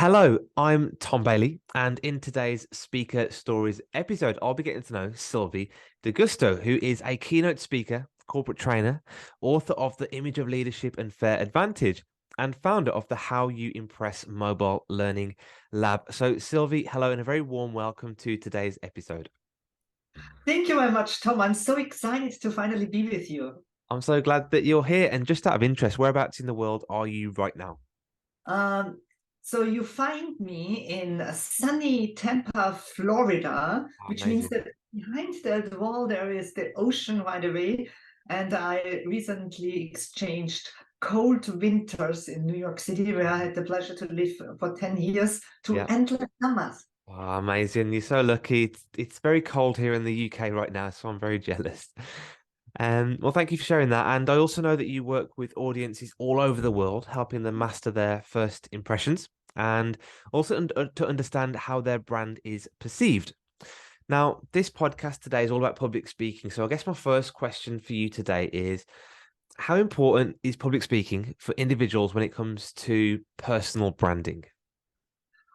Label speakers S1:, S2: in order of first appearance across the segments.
S1: Hello, I'm Tom Bailey, and in today's Speaker Stories episode, I'll be getting to know Sylvie di Giusto, who is a keynote speaker, corporate trainer, author of The Image of Leadership and Fair Advantage, and founder of the How You Impress Mobile Learning Lab. So, Sylvie, hello, and a very warm welcome to today's episode.
S2: Thank you very much, Tom. I'm so excited to finally be with you.
S1: I'm so glad that you're here. And just out of interest, whereabouts in the world are you right now?
S2: Um, so you find me in sunny Tampa, Florida,
S1: Oh,
S2: which means
S1: amazing.
S2: that behind that wall there is the ocean right away. And I recently exchanged cold winters in New York City, where I had the pleasure to live for 10 years, to
S1: Yeah.
S2: endless summers.
S1: Oh, amazing. You're so lucky. It's very cold here in the UK right now, so I'm very jealous. Well, thank you for sharing that. And I also know that you work with audiences all over the world, helping them master their first impressions and also to understand how their brand is perceived. Now, this podcast today is all about public speaking. So I guess my first question for you today is, how important is public speaking for individuals when it comes to personal branding?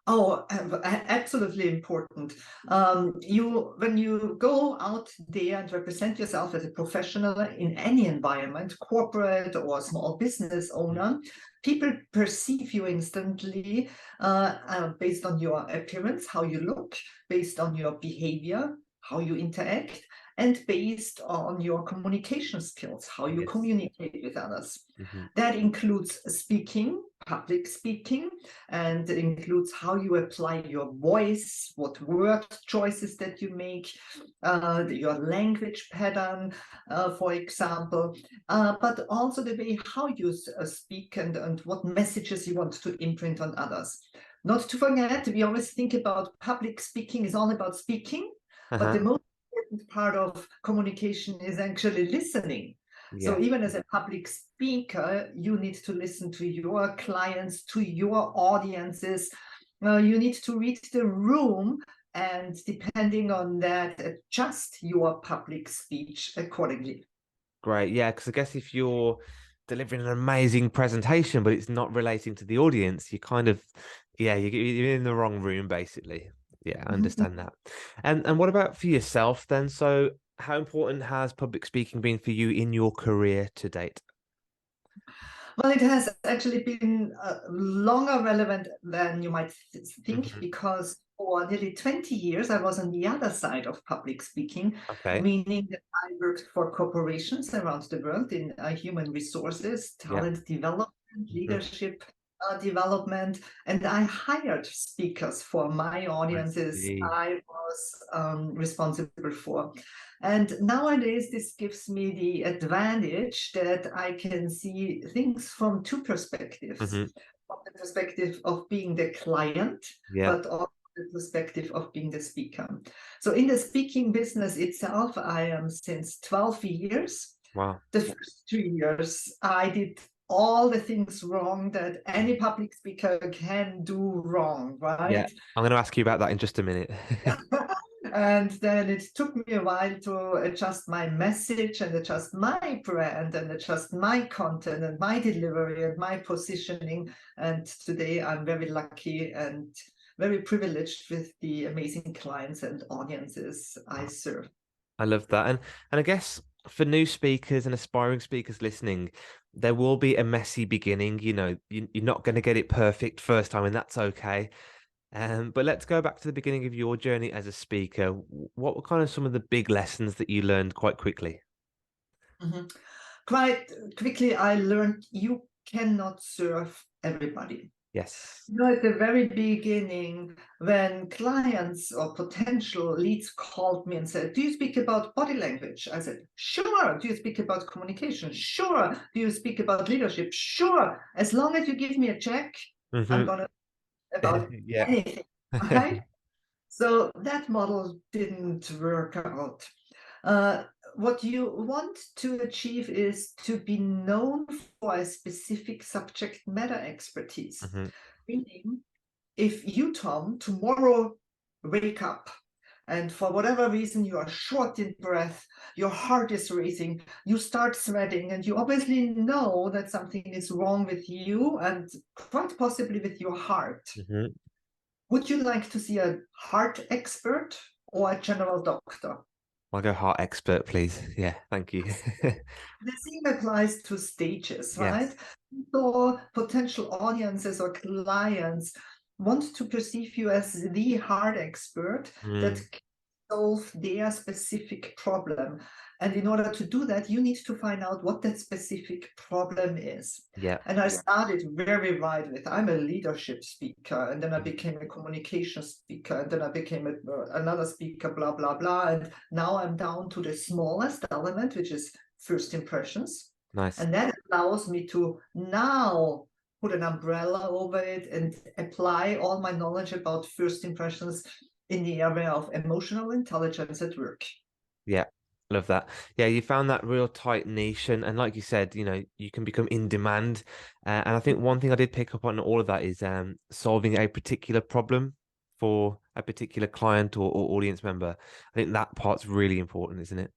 S2: Oh, absolutely important. When you go out there and represent yourself as a professional in any environment, corporate or small business owner, people perceive you instantly based on your appearance, how you look, based on your behavior, how you interact, and based on your communication skills, how you
S1: Yes.
S2: communicate with others.
S1: Mhm.
S2: That includes speaking, public speaking, and it includes how you apply your voice, what word choices that you make, your language pattern, for example, but also the way how you speak and what messages you want to imprint on others. Not to forget, we always think about public speaking is all about speaking, but the
S1: Uh-huh.
S2: most important part of communication is actually listening. So
S1: Yeah.
S2: even as a public speaker, you need to listen to your clients, to your audiences. You need to read the room and depending on that, adjust your public speech accordingly.
S1: Great. Yeah, because I guess if you're delivering an amazing presentation, but it's not relating to the audience, you kind of, yeah, you're in the wrong room, basically. Yeah, I understand that. And what about for yourself then? So, how important has public speaking been for you in your career to date?
S2: Well, it has actually been longer relevant than you might think
S1: Mhm.
S2: because for nearly 20 years I was on the other side of public speaking,
S1: Okay.
S2: meaning that I worked for corporations around the world in human resources,
S1: Yeah.
S2: talent development,
S1: Mhm.
S2: leadership development, and I hired speakers for my
S1: I
S2: audiences
S1: see.
S2: I was responsible for. And nowadays, this gives me the advantage that I can see things from two perspectives,
S1: Hmm.
S2: from the perspective of being the client,
S1: Yeah.
S2: but also the perspective of being the speaker. So in the speaking business itself, I am since 12 years.
S1: Wow.
S2: The first 2 years, I did all the things wrong that any public speaker can do wrong,
S1: Yeah.
S2: right?
S1: I'm going to ask you about that in just a minute.
S2: And then it took me a while to adjust my message and adjust my brand and adjust my content and my delivery and my positioning. And today I'm very lucky and very privileged with the amazing clients and audiences I serve.
S1: I love that. And I guess for new speakers and aspiring speakers listening, there will be a messy beginning. You're not going to get it perfect first time, and that's okay. But let's go back to the beginning of your journey as a speaker. What were kind of some of the big lessons that you learned quite quickly?
S2: Mhm. Quite quickly, I learned you cannot serve everybody.
S1: Yes.
S2: At the very beginning, when clients or potential leads called me and said, "Do you speak about body language?" I said, "Sure." "Do you speak about communication?" "Sure." "Do you speak about leadership?" "Sure." As long as you give me a check, I'm
S1: Hmm.
S2: gonna about
S1: Yeah.
S2: anything, right? So that model didn't work out. Uh, what you want to achieve is to be known for a specific subject matter expertise.
S1: Hmm.
S2: Meaning, if you, Tom, tomorrow wake up and for whatever reason you are short in breath, your heart is racing, you start sweating, and you obviously know that something is wrong with you and quite possibly with your heart.
S1: Mm-hmm.
S2: Would you like to see a heart expert or a general doctor?
S1: I'll go heart expert, please. Yeah, thank you.
S2: The same applies to stages, right?
S1: Yes.
S2: So potential audiences or clients want to perceive you as the hard expert that
S1: Mm,
S2: can solve their specific problem. And in order to do that, you need to find out what that specific problem is.
S1: yeah.
S2: And I started very wide with, I'm a leadership speaker, and then I
S1: Mm,
S2: became a communication speaker, and then I became another speaker, blah, blah, blah. And now I'm down to the smallest element, which is first impressions.
S1: nice.
S2: And that allows me to now put an umbrella over it and apply all my knowledge about first impressions in the area of emotional intelligence at work.
S1: Yeah. Love that. Yeah, you found that real tight niche, and like you said, you can become in demand. And I think one thing I did pick up on all of that is solving a particular problem for a particular client or audience member. I think that part's really important, isn't it?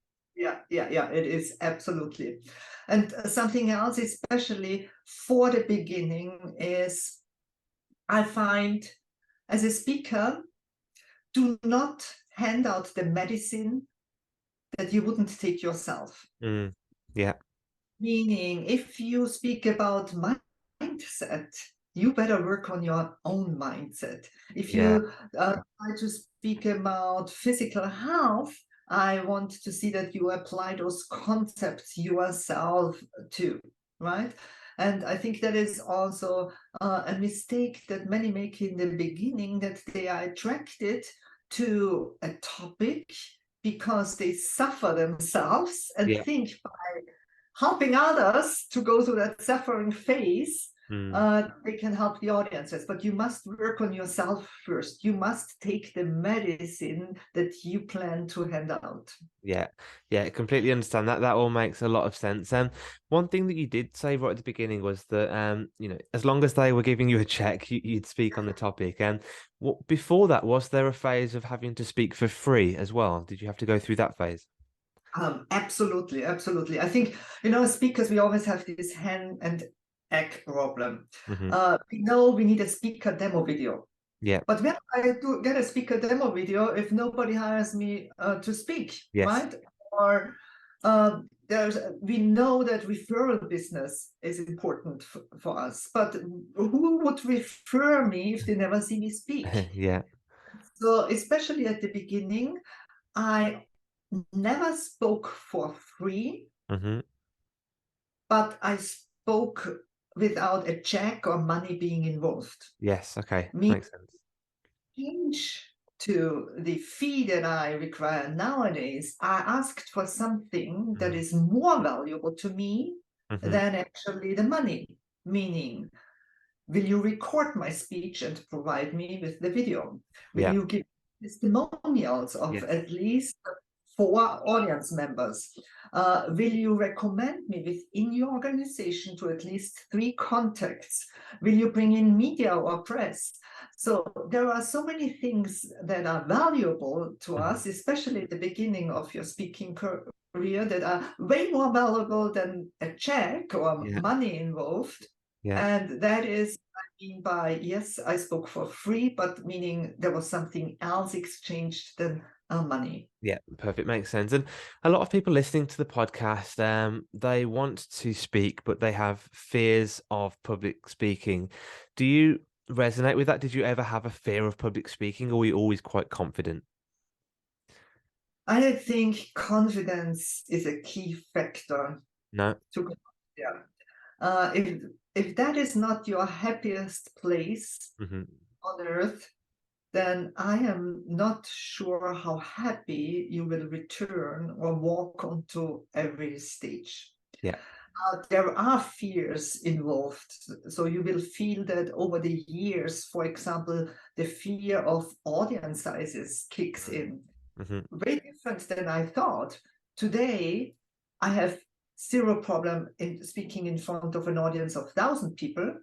S2: Yeah, it is absolutely. And something else, especially for the beginning, is I find as a speaker, do not hand out the medicine that you wouldn't take yourself.
S1: Mm, yeah.
S2: Meaning, if you speak about mindset, you better work on your own mindset. If
S1: Yeah.
S2: you try to speak about physical health, I want to see that you apply those concepts yourself too, right? And I think that is also a mistake that many make in the beginning, that they are attracted to a topic because they suffer themselves and
S1: Yeah.
S2: think by helping others to go through that suffering phase,
S1: Mm.
S2: they can help the audiences. But you must work on yourself first. You must take the medicine that you plan to hand out.
S1: Yeah, yeah, I completely understand that. That all makes a lot of sense. And one thing that you did say right at the beginning was that, as long as they were giving you a check, you'd speak on the topic. And what before that, was there a phase of having to speak for free as well? Did you have to go through that phase?
S2: Absolutely, absolutely. I think, as speakers, we always have this hand and egg problem.
S1: Hmm.
S2: We know we need a speaker demo video.
S1: Yeah.
S2: But when I do get a speaker demo video if nobody hires me to speak,
S1: Yes.
S2: right? Or we know that referral business is important for us, but who would refer me if they never see me speak?
S1: Yeah.
S2: So especially at the beginning, I never spoke for free,
S1: Hmm.
S2: but I spoke without a check or money being involved.
S1: Yes. Okay.
S2: Me
S1: Makes sense.
S2: change to the fee that I require nowadays, I asked for something that is more valuable to me
S1: Mm-hmm.
S2: than actually the money. Meaning, will you record my speech and provide me with the video? Will
S1: Yeah.
S2: you give testimonials of
S1: Yes.
S2: at least 4 audience members? Will you recommend me within your organization to at least 3 contacts? Will you bring in media or press? So there are so many things that are valuable to
S1: Hmm.
S2: us, especially at the beginning of your speaking career, that are way more valuable than a check or
S1: Yeah.
S2: money involved.
S1: Yeah.
S2: And that is, I mean by, yes, I spoke for free, but meaning there was something else exchanged than money.
S1: Yeah, perfect. Makes sense. And a lot of people listening to the podcast, they want to speak, but they have fears of public speaking. Do you resonate with that? Did you ever have a fear of public speaking, or were you always quite confident?
S2: I think confidence is a key factor
S1: No.
S2: to, yeah. If that is not your happiest place
S1: Hmm.
S2: on earth, then I am not sure how happy you will return or walk onto every stage.
S1: Yeah.
S2: There are fears involved. So you will feel that over the years, for example, the fear of audience sizes kicks in.
S1: Hmm.
S2: Very different than I thought. Today, I have zero problem in speaking in front of an audience of 1,000 people.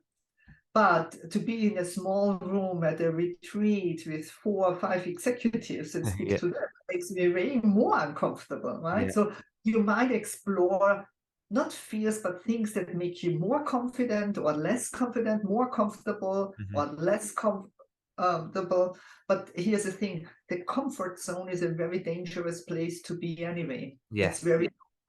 S2: But to be in a small room at a retreat with 4 or 5 executives and speak
S1: Yeah.
S2: to them makes me way more uncomfortable, right?
S1: Yeah.
S2: So you might explore not fears, but things that make you more confident or less confident, more comfortable or less comfortable. But here's the thing, the comfort zone is a very dangerous place to be anyway. It's
S1: Yes.
S2: very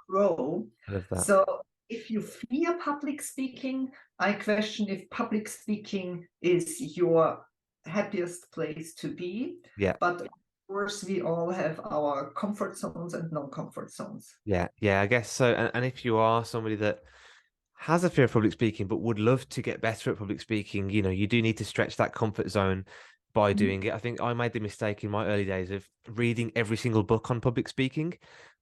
S2: low.
S1: I love that.
S2: So if you fear public speaking, I question if public speaking is your happiest place to be.
S1: Yeah.
S2: But of course, we all have our comfort zones and non-comfort zones.
S1: Yeah. Yeah. I guess so. And if you are somebody that has a fear of public speaking, but would love to get better at public speaking, you do need to stretch that comfort zone by doing it. I think I made the mistake in my early days of reading every single book on public speaking,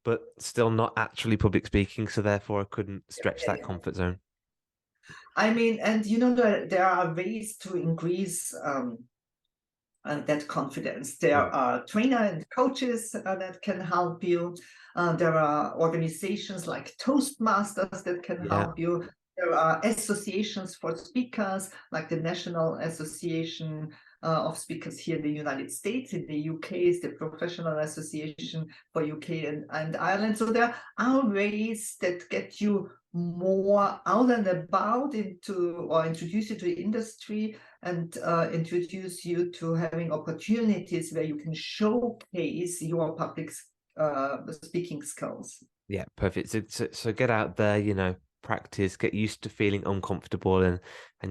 S1: but still not actually public speaking. So therefore, I couldn't stretch that comfort zone.
S2: I mean, and you know, there are ways to increase that confidence. There
S1: Yeah.
S2: are trainer and coaches that can help you. There are organizations like Toastmasters that can
S1: Yeah.
S2: help you. There are associations for speakers, like the National Association of Speakers here in the United States. In the UK is the Professional Association for UK and Ireland. So there are ways that get you more out and about into or introduce you to the industry and introduce you to having opportunities where you can showcase your public speaking skills.
S1: Yeah, perfect. So get out there, practice, get used to feeling uncomfortable and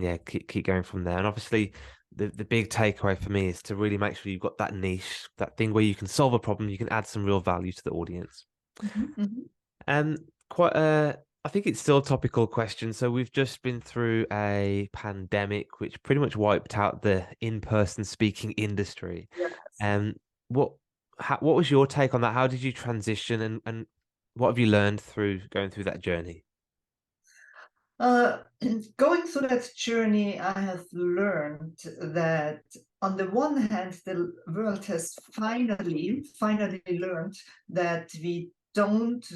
S1: yeah, keep going from there. And obviously the big takeaway for me is to really make sure you've got that niche, that thing where you can solve a problem, you can add some real value to the audience. And quite I think it's still a topical question. So we've just been through a pandemic which pretty much wiped out the in-person speaking industry.
S2: Yes.
S1: And what was your take on that? How did you transition and what have you learned through going through that journey?
S2: Going through that journey, I have learned that on the one hand, the world has finally learned that we don't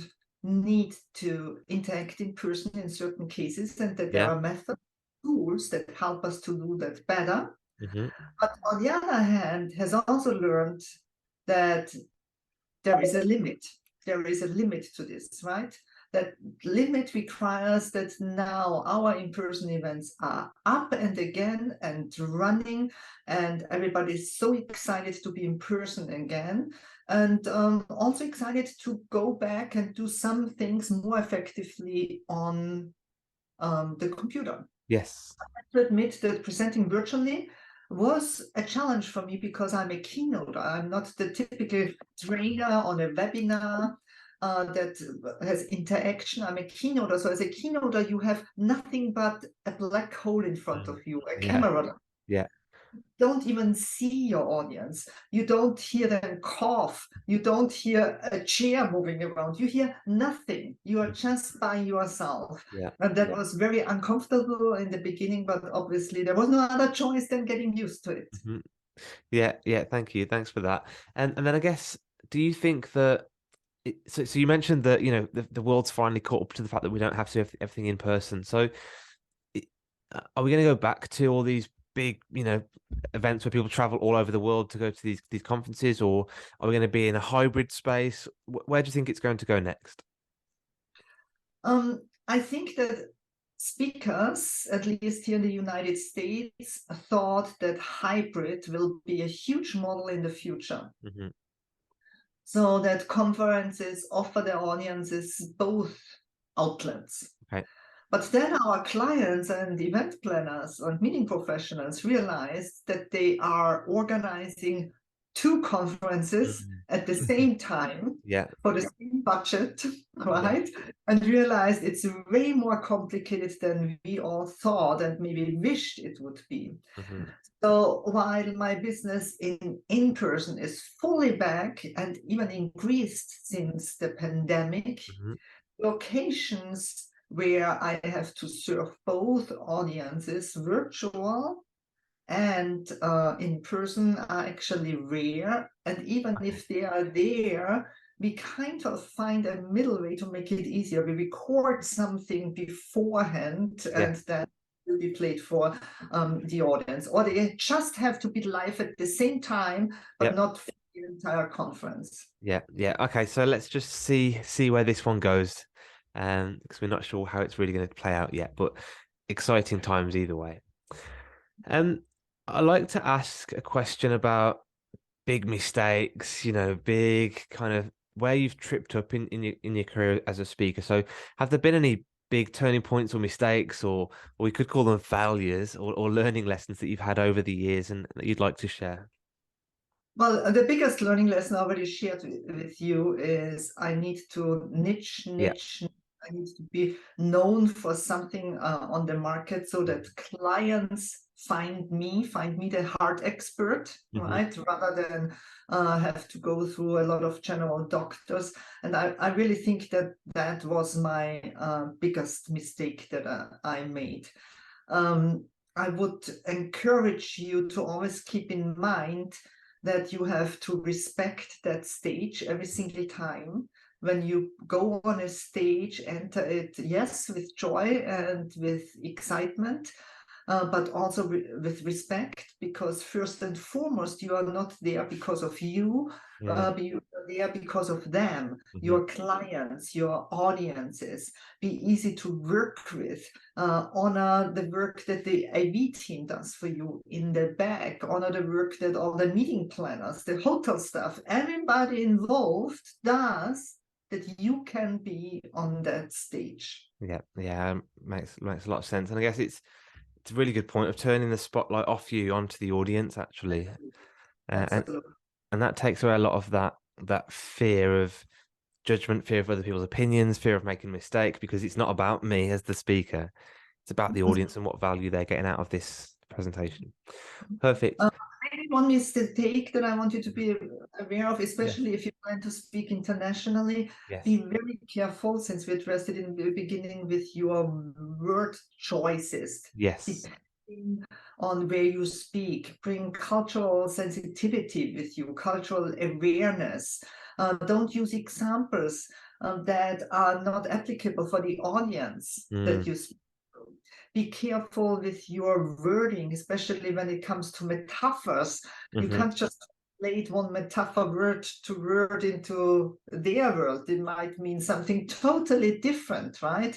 S2: need to interact in person in certain cases, and that there
S1: Yeah.
S2: are methods, tools that help us to do that better.
S1: Hmm.
S2: But on the other hand, has also learned that there is a limit. There is a limit to this, right? That limit requires that now our in-person events are up and again and running, and everybody's so excited to be in person again, and also excited to go back and do some things more effectively on the computer.
S1: Yes.
S2: I have to admit that presenting virtually was a challenge for me because I'm a keynote. I'm not the typical trainer on a webinar that has interaction. I'm a keynoter. So as a keynoter, you have nothing but a black hole in front of you, a
S1: Yeah.
S2: camera.
S1: Yeah.
S2: Don't even see your audience. You don't hear them cough. You don't hear a chair moving around. You hear nothing. You are just by yourself.
S1: Yeah.
S2: And that was very uncomfortable in the beginning, but obviously there was no other choice than getting used to it.
S1: Mhm. Yeah. Thank you. Thanks for that. And then I guess, do you think that so you mentioned that the world's finally caught up to the fact that we don't have to do everything in person. So are we going to go back to all these big events where people travel all over the world to go to these conferences, or are we going to be in a hybrid space? Where do you think it's going to go next?
S2: I think that speakers, at least here in the United States, thought that hybrid will be a huge model in the future.
S1: Hmm.
S2: So that conferences offer their audiences both outlets.
S1: Okay.
S2: But then our clients and event planners and meeting professionals realized that they are organizing 2 conferences at the same time
S1: Yeah.
S2: for the same budget, right? And realized it's way more complicated than we all thought and maybe wished it would be.
S1: Hmm.
S2: So while my business in person is fully back and even increased since the pandemic,
S1: Hmm.
S2: locations where I have to serve both audiences, virtual and in person, are actually rare. And even if they are there, we kind of find a middle way to make it easier. We record something beforehand and then will be played for the audience, or they just have to be live at the same time, but not for the entire conference.
S1: Yeah. Okay, so let's just see where this one goes, because we're not sure how it's really going to play out yet, but exciting times either way. I like to ask a question about big mistakes, big kind of where you've tripped up in your career as a speaker. So have there been any big turning points or mistakes, or we could call them failures, or learning lessons that you've had over the years and that you'd like to share?
S2: Well, the biggest learning lesson I already shared with you is I need to niche.
S1: Yeah.
S2: I need to be known for something on the market so that clients find me the hard expert, right? Rather than have to go through a lot of general doctors. And I really think that was my biggest mistake that I made. I would encourage you to always keep in mind that you have to respect that stage every single time. When you go on a stage, enter it, yes, with joy and with excitement, but also with respect, because first and foremost, you are not there because of you, but you are there because of them, your clients, your audiences. Be easy to work with, honor the work that the AV team does for you in the back, honor the work that all the meeting planners, the hotel staff, everybody involved does, that you can be on that stage.
S1: Yeah, makes a lot of sense. And I guess it's a really good point of turning the spotlight off you onto the audience, actually. And
S2: Absolutely.
S1: that takes away a lot of that fear of judgment, fear of other people's opinions, fear of making a mistake, because it's not about me as the speaker. It's about the audience and what value they're getting out of this presentation. Perfect.
S2: Maybe one mistake that I want you to be aware of,
S1: Yes.
S2: especially if you plan to speak internationally,
S1: Yes.
S2: be very careful, since we addressed it in the beginning, with your word choices.
S1: Yes.
S2: Depending on where you speak, bring cultural sensitivity with you, cultural awareness. Don't use examples that are not applicable for the audience that you speak. Be careful with your wording, especially when it comes to metaphors. You can't just translate one metaphor word to word into their world. It might mean something totally different, right?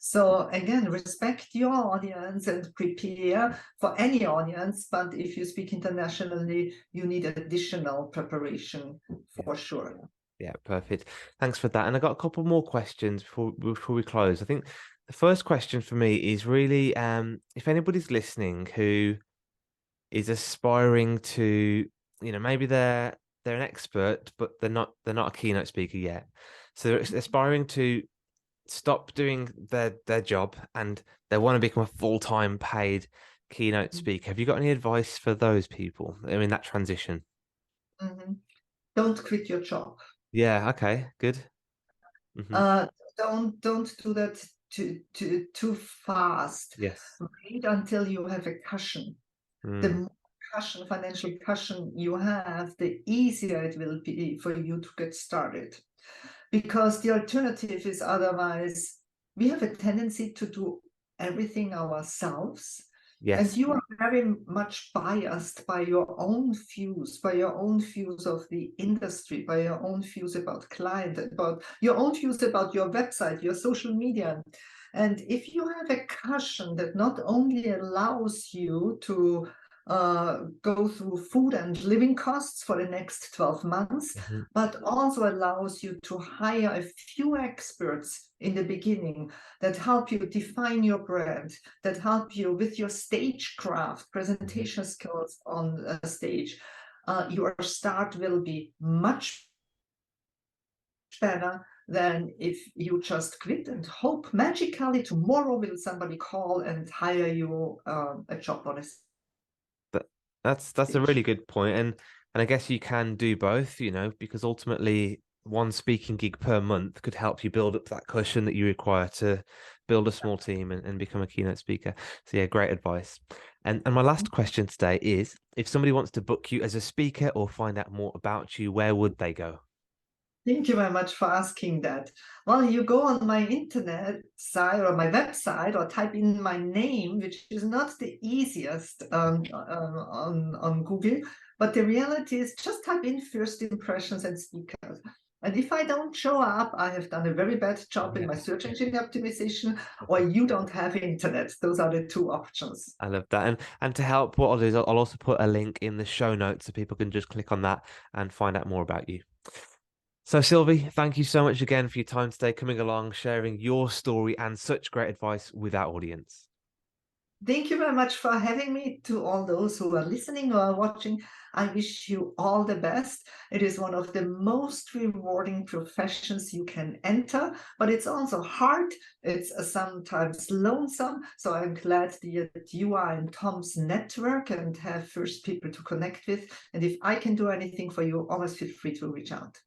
S2: So again, respect your audience and prepare for any audience. But if you speak internationally, you need additional preparation for sure.
S1: Yeah, perfect. Thanks for that. And I got a couple more questions before we close. I think the first question for me is really, if anybody's listening who is aspiring to, maybe they're an expert, but they're not a keynote speaker yet. So they're aspiring to stop doing their job and they want to become a full-time paid keynote speaker. Have you got any advice for those people in that transition?
S2: Don't quit your job.
S1: Yeah, okay, good.
S2: Don't do that too fast.
S1: Yes.
S2: Wait until you have a cushion. The more cushion, financial cushion you have, the easier it will be for you to get started. Because the alternative is, otherwise, we have a tendency to do everything ourselves.
S1: Yes.
S2: And you are very much biased by your own views, of the industry, by your own views about client, about your own views about your website, your social media. And if you have a cushion that not only allows you to go through food and living costs for the next 12 months, but also allows you to hire a few experts in the beginning that help you define your brand, that help you with your stagecraft, presentation skills on a stage, your start will be much better than if you just quit and hope magically tomorrow will somebody call and hire you a job on a
S1: That's a really good point, and I guess you can do both, because ultimately one speaking gig per month could help you build up that cushion that you require to build a small team and become a keynote speaker. So yeah, great advice. And my last question today is, if somebody wants to book you as a speaker or find out more about you, where would they go?
S2: Thank you very much for asking that. Well, you go on my internet site or my website or type in my name, which is not the easiest on Google, but the reality is just type in first impressions and speakers. And if I don't show up, I have done a very bad job in my search engine optimization, or you don't have internet. Those are the two options.
S1: I love that. And to help, what I'll do is I'll also put a link in the show notes so people can just click on that and find out more about you. So, Sylvie, thank you so much again for your time today, coming along, sharing your story and such great advice with our audience.
S2: Thank you very much for having me. To all those who are listening or watching, I wish you all the best. It is one of the most rewarding professions you can enter, but it's also hard. It's sometimes lonesome. So I'm glad that you are in Tom's network and have first people to connect with. And if I can do anything for you, always feel free to reach out.